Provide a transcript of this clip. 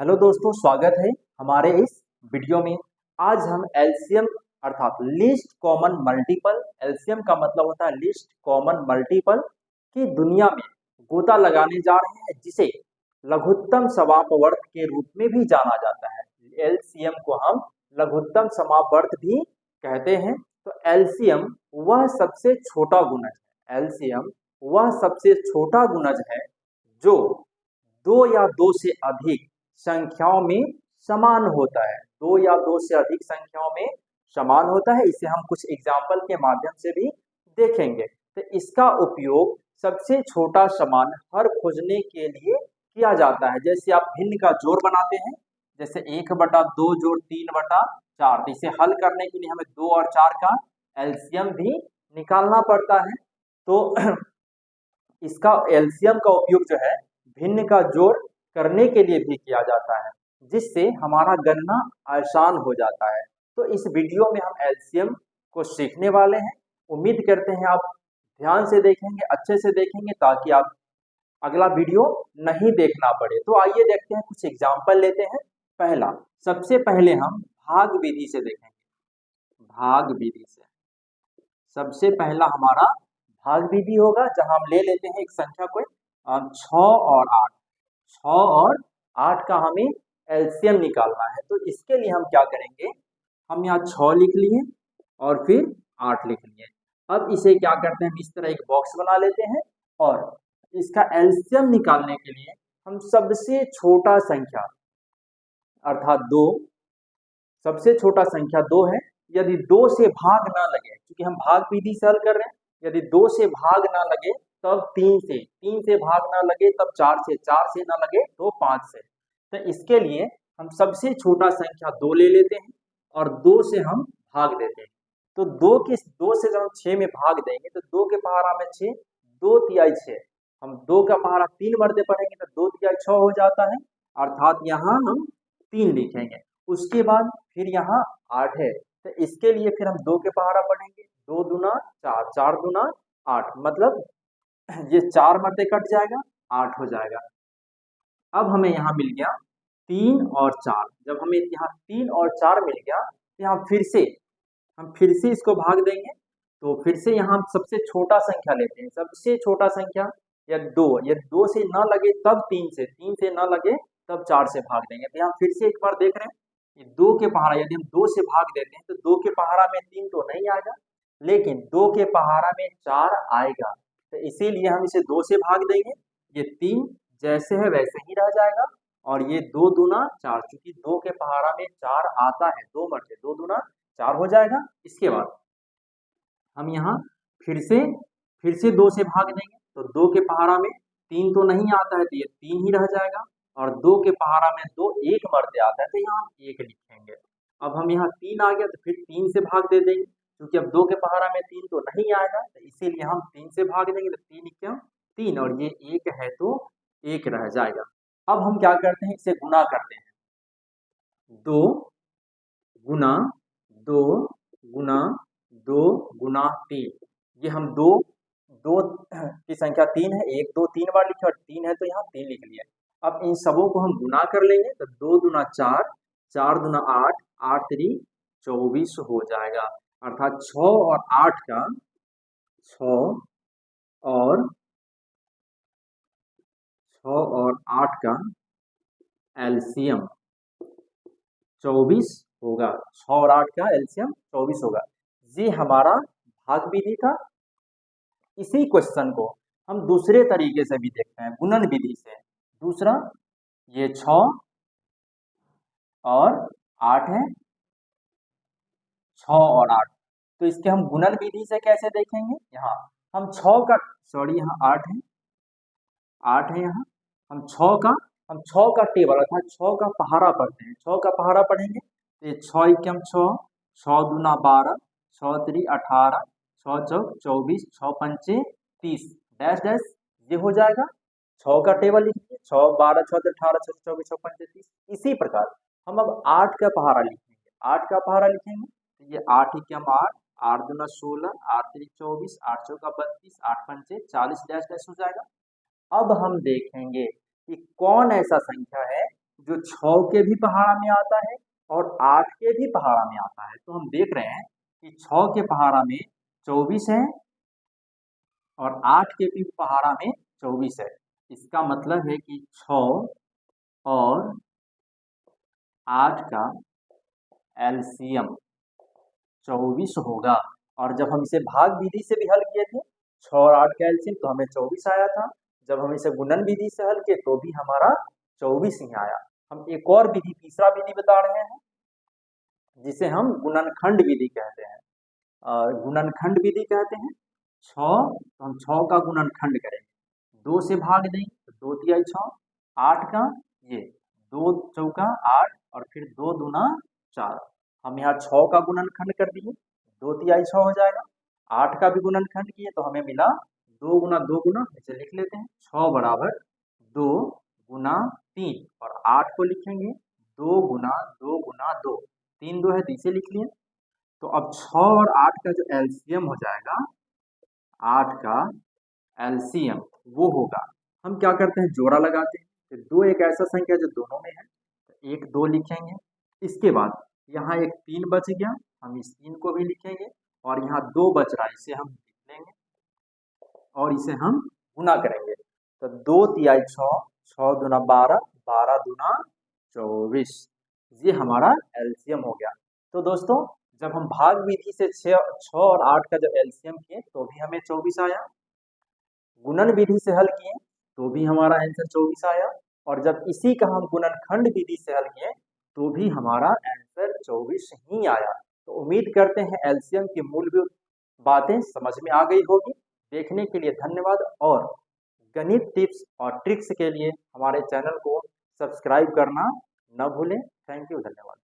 Hello दोस्तों, स्वागत है हमारे इस वीडियो में। आज हम एलसीएम अर्थात लीस्ट कॉमन मल्टीपल, एलसीएम का मतलब होता है लीस्ट कॉमन मल्टीपल की दुनिया में गोता लगाने जा रहे हैं, जिसे लघुत्तम समापवर्त के रूप में भी जाना जाता है। एलसीएम को हम लघुत्तम समापवर्त भी कहते हैं। तो एलसीएम वह सबसे छोटा गुणज है, एलसीएम वह सबसे छोटा गुणज है जो दो या दो से अधिक संख्याओं में समान होता है। दो या दो से अधिक संख्याओं में समान होता है। इसे हम कुछ एग्जाम्पल के माध्यम से भी देखेंगे। तो इसका उपयोग सबसे छोटा समान हर खोजने के लिए किया जाता है। जैसे आप भिन्न का जोड़ बनाते हैं, जैसे 1/2 जोड़ 3/4, तो इसे हल करने के लिए हमें 2 और 4 का एलसीएम भी निकालना पड़ता है। तो इसका एलसीएम का उपयोग जो है भिन्न का जोड़ करने के लिए भी किया जाता है, जिससे हमारा गणना आसान हो जाता है। तो इस वीडियो में हम एलसीएम को सीखने वाले हैं। उम्मीद करते हैं आप ध्यान से देखेंगे, अच्छे से देखेंगे, ताकि आप अगला वीडियो नहीं देखना पड़े। तो आइए देखते हैं, कुछ एग्जाम्पल लेते हैं। पहला, सबसे पहले हम भाग विधि से देखेंगे। भाग विधि से सबसे पहला हमारा भाग विधि होगा, जहां हम ले लेते हैं एक संख्या को 6 और 8। 6 और 8 का हमें एलसीएम निकालना है। तो इसके लिए हम क्या करेंगे, हम यहाँ 6 लिख लिए और फिर 8 लिख लिए। अब इसे क्या करते हैं, हम इस तरह एक बॉक्स बना लेते हैं और इसका एलसीएम निकालने के लिए हम सबसे छोटा संख्या अर्थात 2, सबसे छोटा संख्या 2 है। यदि 2 से भाग ना लगे, क्योंकि हम भाग विधि से हल कर रहे हैं, यदि 2 से भाग ना लगे तब 3 से, 3 से भाग ना लगे तब 4 से, 4 से ना लगे तो 5 से। तो इसके लिए हम सबसे छोटा संख्या 2 ले लेते हैं और 2 से हम भाग देते हैं। तो 2 से जब हम 6 में भाग देंगे तो 2 के पहाड़ा में 6, 2 तिहाई 6, हम 2 का पहाड़ा 3 मरते पढ़ेंगे तो 2 तिहाई 6 हो जाता है, अर्थात यहाँ हम 3 लिखेंगे। उसके बाद फिर यहाँ 8 है, तो इसके लिए फिर हम 2 के पहाड़ा पढ़ेंगे, 2 दूना 4, 4 दूना 8, मतलब ये 4 मरते कट जाएगा, 8 हो जाएगा। अब हमें यहाँ मिल गया 3 और 4। जब हमें यहाँ 3 और 4 मिल गया तो यहाँ हम फिर से इसको भाग देंगे। तो फिर से यहाँ हम सबसे छोटा संख्या लेते हैं, सबसे छोटा संख्या या 2, यदि 2 से ना लगे तब 3 से, 3 से ना लगे तब 4 से भाग देंगे। तो यहाँ फिर से एक बार देख रहे हैं, ये 2 के पहाड़ा यदि हम 2 से भाग देते हैं तो 2 के पहाड़ा में 3 तो नहीं आएगा, लेकिन 2 के पहाड़ा में 4 आएगा। तो इसीलिए हम इसे 2 से भाग देंगे, ये 3 जैसे है वैसे ही रह जाएगा, और ये 2 दूना 4, चूंकि 2 के पहाड़ा में 4 आता है, 2 मरते 2 दूना 4 हो जाएगा। इसके बाद हम यहाँ फिर से 2 से भाग देंगे, तो 2 के पहाड़ा में 3 तो नहीं आता है, तो ये 3 ही रह जाएगा, और 2 के पहाड़ा में 2 एक मरते आता है, तो यहाँ हम 1 लिखेंगे। अब हम यहाँ 3 आ गया तो फिर 3 से भाग दे देंगे, क्योंकि अब 2 के पहाड़ा में 3 तो नहीं आएगा, तो इसीलिए हम 3 से भाग देंगे, तो 3 क्या 3, और ये 1 है तो 1 रह जाएगा। अब हम क्या करते हैं, इसे गुना करते हैं। 2 गुना 2 गुना 2 गुना 3, ये हम 2 की संख्या 3 है, 1 2 3 बार लिखे और 3 है तो यहाँ 3 लिख लिया। अब इन सबों को हम गुना कर लेंगे, तो 2 दूना 4, 4 दूना 8, 8 3 24 हो जाएगा, अर्थात 6 और 8 का 6 और 8 का एलसीएम 24 होगा। 6 और 8 का एलसीएम 24 होगा। ये हमारा भाग विधि था। इसी क्वेश्चन को हम दूसरे तरीके से भी देखते हैं, गुणन विधि से। दूसरा, ये 6 और 8 है, 6 और 8, तो इसके हम गुणन विधि से कैसे देखेंगे। यहाँ हम 6 का, सॉरी यहाँ 8 है, 8 है यहाँ, हम 6 का टेबल अर्थात 6 का पहाड़ा पढ़ते हैं, 6 का पहाड़ा पढ़ेंगे तो ये 6 एकम 6, 6 दूना 12, 6 3 18, 6 चौक 24, 6 पंचे 30, डैश डैश, ये हो जाएगा। 6 का टेबल लिखिए, 6 12 6 18 6 24 6 पंचे 30। इसी प्रकार हम अब 8 का पहाड़ा लिखेंगे, 8 का पहाड़ा लिखेंगे तो ये 8 एकम 8, 8 दूना 16, 8 3 24, 8 चौका 32, 8 पंचे 40, डैश डैश हो जाएगा। अब हम देखेंगे कि कौन ऐसा संख्या है जो 6 के भी पहाड़ा में आता है और 8 के भी पहाड़ा में आता है। तो हम देख रहे हैं कि 6 के पहाड़ा में 24 है और 8 के भी पहाड़ा में 24 है। इसका मतलब है कि 6 और 8 का एलसीएम 24 होगा। और जब हम इसे भाग विधि से भी हल किए थे 6 और 8 का एलसीएम तो हमें 24 आया था। जब हम इसे गुणन विधि से हल किए तो भी हमारा 24 ही आया। हम एक और विधि, तीसरा विधि बता रहे हैं जिसे हम गुणनखंड विधि कहते हैं। गुणनखंड विधि कहते हैं 6 तो हम 6 का गुणनखंड करेंगे, 2 से भाग देंगे तो 2 तिहाई 6, 8 का ये 2 चौका 8 और फिर 2 दूना 4। हम यहाँ 6 का गुणनखंड कर दिए 2 तिहाई 6 हो जाएगा। 8 का भी गुणनखंड किए तो हमें मिला 2 गुना 2 गुना, इसे लिख लेते हैं 6 बराबर 2 गुना 3 और 8 को लिखेंगे 2 गुना 2 गुना 2, 3 2 है तो इसे लिख लिए। तो अब 6 और 8 का जो एलसीएम हो जाएगा, 8 का एलसीएम वो होगा, हम क्या करते हैं जोड़ा लगाते हैं। तो 2 एक ऐसा संख्या जो दोनों में है, तो 1 2 लिखेंगे। इसके बाद यहाँ एक 3 बच गया, हम इस 3 को भी लिखेंगे और यहाँ 2 बच रहा है, इसे हम लिख लेंगे और इसे हम गुना करेंगे। तो 2 तिहाई 6, 6 दूना 12, 12 दूना 24, ये हमारा एलसीएम हो गया। तो दोस्तों जब हम भाग विधि से 6 और 8 का जब एलसीएम किए तो भी हमें 24 आया, गुणन विधि से हल किए तो भी हमारा आंसर 24 आया और जब इसी का हम गुणनखंड विधि से हल किए तो भी हमारा आंसर 24 ही आया। तो उम्मीद करते हैं एलसीएम की मूलभूत बातें समझ में आ गई होगी। देखने के लिए धन्यवाद और गणित टिप्स और ट्रिक्स के लिए हमारे चैनल को सब्सक्राइब करना न भूलें। थैंक यू, धन्यवाद।